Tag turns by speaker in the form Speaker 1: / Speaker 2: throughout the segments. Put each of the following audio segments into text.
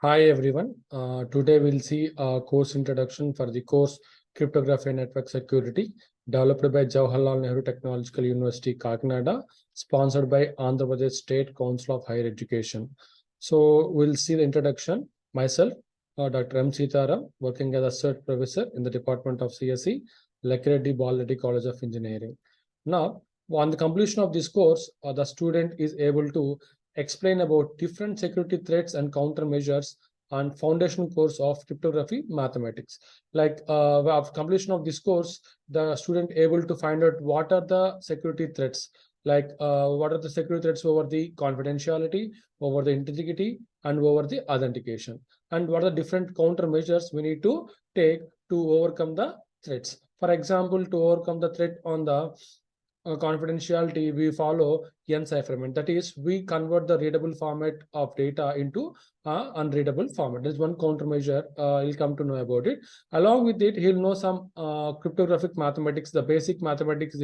Speaker 1: Hi everyone. Today we'll see a course introduction for the course Cryptography and Network Security, developed by Jawaharlal Nehru Technological University, Kakinada, sponsored by Andhra Pradesh State Council of Higher Education. So we'll see the introduction. Myself, Dr. M. Sitaram, working as Associate Professor in the Department of CSE, Lekkireddy Balareddy College of Engineering. Now, on the completion of this course, the student is able to explain about different security threats and countermeasures on foundation course of cryptography mathematics. Like after completion of this course, the student able to find out what are the security threats, like what are the security threats over the confidentiality, over the integrity, and over the authentication, and what are the different countermeasures we need to take to overcome the threats. For example, to overcome the threat on the confidentiality, we follow encipherment. That is, we convert the readable format of data into unreadable format. There's one countermeasure. He'll come to know about it. Along with it, he'll know some cryptographic mathematics, the basic mathematics,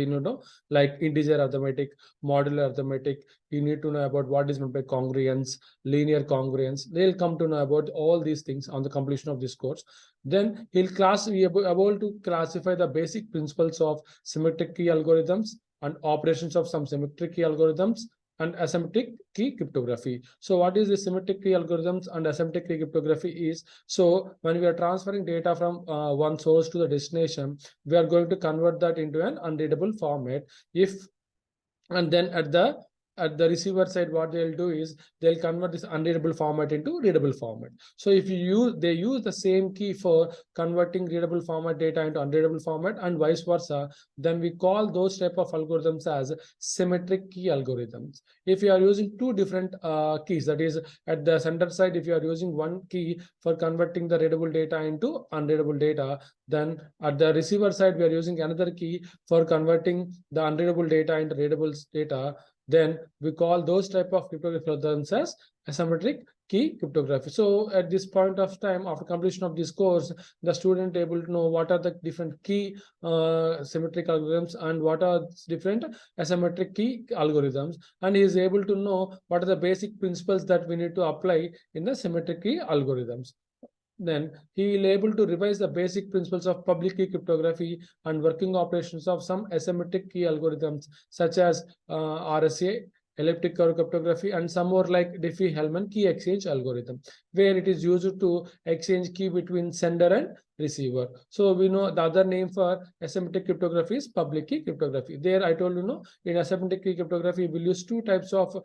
Speaker 1: like integer arithmetic, modular arithmetic. You need to know about what is meant by congruence, linear congruence. They'll come to know about all these things on the completion of this course. Then he'll be able to classify the basic principles of symmetric key algorithms and operations of some symmetric key algorithms and asymmetric key cryptography. So what is the symmetric key algorithms and asymmetric key cryptography is, so when we are transferring data from one source to the destination, we are going to convert that into an unreadable format. And then at the receiver side, what they'll do is they'll convert this unreadable format into readable format. So if they use the same key for converting readable format data into unreadable format and vice versa, then we call those type of algorithms as symmetric key algorithms. If you are using two different keys, that is at the center side, if you are using one key for converting the readable data into unreadable data, then at the receiver side, we are using another key for converting the unreadable data into readable data, then we call those type of cryptographic algorithms as asymmetric key cryptography. So at this point of time, after completion of this course, the student able to know what are the different key symmetric algorithms and what are different asymmetric key algorithms, and he is able to know what are the basic principles that we need to apply in the symmetric key algorithms. Then he will able to revise the basic principles of public key cryptography and working operations of some asymmetric key algorithms such as RSA, elliptic curve cryptography, and some more like Diffie-Hellman key exchange algorithm, where it is used to exchange key between sender and receiver. So we know the other name for asymmetric cryptography is public key cryptography. There I told in asymmetric key cryptography we'll use two types of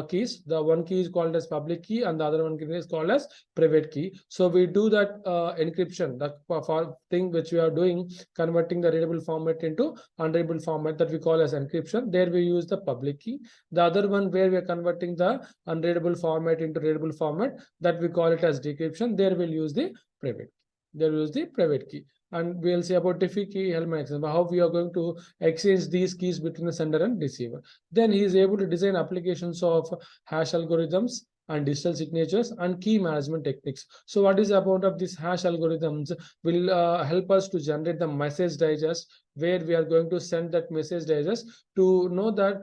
Speaker 1: keys. The one key is called as public key and the other one is called as private key. So we do that encryption, that for thing which we are doing, converting the readable format into unreadable format, that we call as encryption. There we use the public key. The other one where we are converting the unreadable format into readable format, that we call it as decryption. There we'll use the private. There we'll use the private key. And we'll see about Diffie-Hellman, how we are going to exchange these keys between the sender and receiver. Then he is able to design applications of hash algorithms and digital signatures and key management techniques. So what is about of these hash algorithms will help us to generate the message digest, where we are going to send that message digest to know that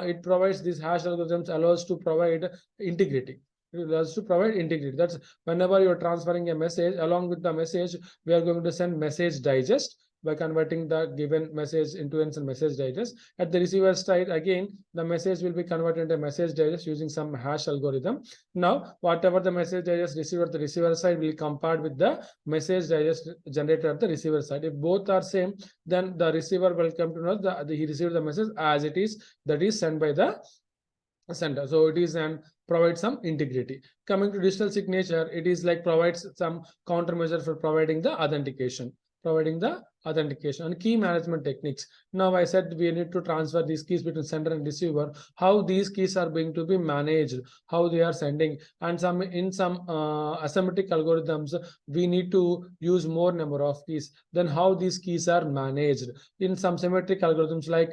Speaker 1: it provides these hash algorithms allows to provide integrity. It allows to provide integrity. That's whenever you're transferring a message, along with the message, we are going to send message digest by converting the given message into a message digest. At the receiver side, again, the message will be converted into a message digest using some hash algorithm. Now, whatever the message digest received at the receiver side will compare with the message digest generated at the receiver side. If both are same, then the receiver will come to know that he received the message as it is, that is sent by the sender. So it is and provides some integrity. Coming to digital signature, it is like provides some countermeasure for providing the authentication. And key management techniques. Now I said we need to transfer these keys between sender and receiver, how these keys are going to be managed, how they are sending, and some asymmetric algorithms we need to use more number of keys, then how these keys are managed. In some symmetric algorithms like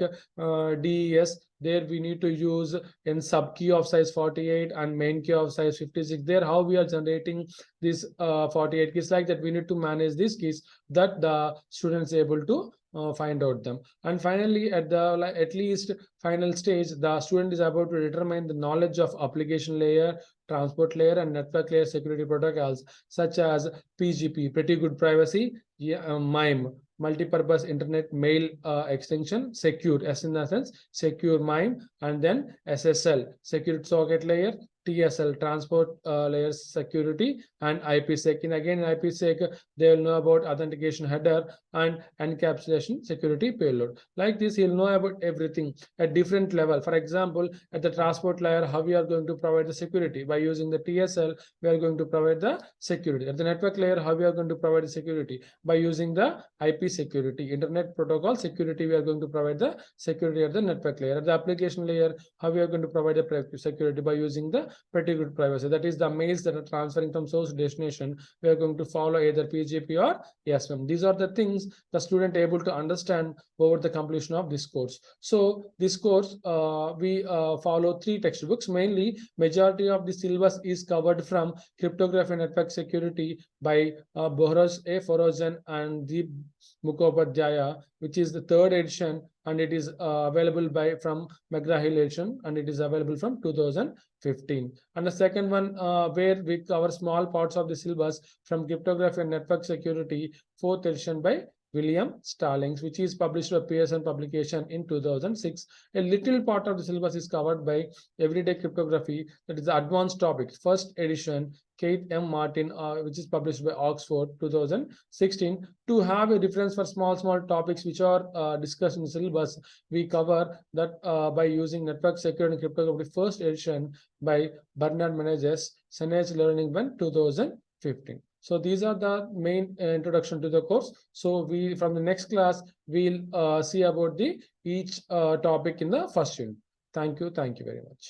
Speaker 1: DES, there we need to use in sub key of size 48 and main key of size 56. There how we are generating these 48 keys, like that we need to manage these keys, that the students able to find out them. And finally, at the at least final stage, the student is about to determine the knowledge of application layer transport layer and network layer security protocols such as PGP, Pretty Good Privacy, MIME, multi-purpose internet mail extension, secure, S in the sense, secure MIME, and then SSL, secure socket layer, TSL, transport layer security, and IPsec. And again, in IPsec, they will know about authentication header and encapsulation security payload. Like this, you'll know about everything at different level. For example, at the transport layer, how we are going to provide the security. By using the TSL, we are going to provide the security. At the network layer, how we are going to provide the security. By using the IP security, internet protocol security, we are going to provide the security at the network layer. At the application layer, how we are going to provide the security. By using the Pretty Good Privacy. That is the mails that are transferring from source to destination. We are going to follow either PGP or SMM. These are the things the student able to understand over the completion of this course. So this course, we follow 3 textbooks. Mainly, majority of the syllabus is covered from cryptography and network security by Bohraj A. Forouzan and Deep Mukhopadhyaya, which is the 3rd edition, and it is available from McGraw-Hill edition, and it is available from 2015. And the second one, where we cover small parts of the syllabus from cryptography and network security, 4th edition by William Stallings, which is published by Pearson publication in 2006. A little part of the syllabus is covered by everyday cryptography, that is the advanced topic, 1st edition, Keith M. Martin, which is published by Oxford 2016. To have a reference for small topics which are discussed in the syllabus, we cover that by using network security and cryptography 1st edition by Bernard Menezes, Science Learning 1 2015. So these are the main introduction to the course. So we from the next class, we'll see about the each topic in the first unit. Thank you very much.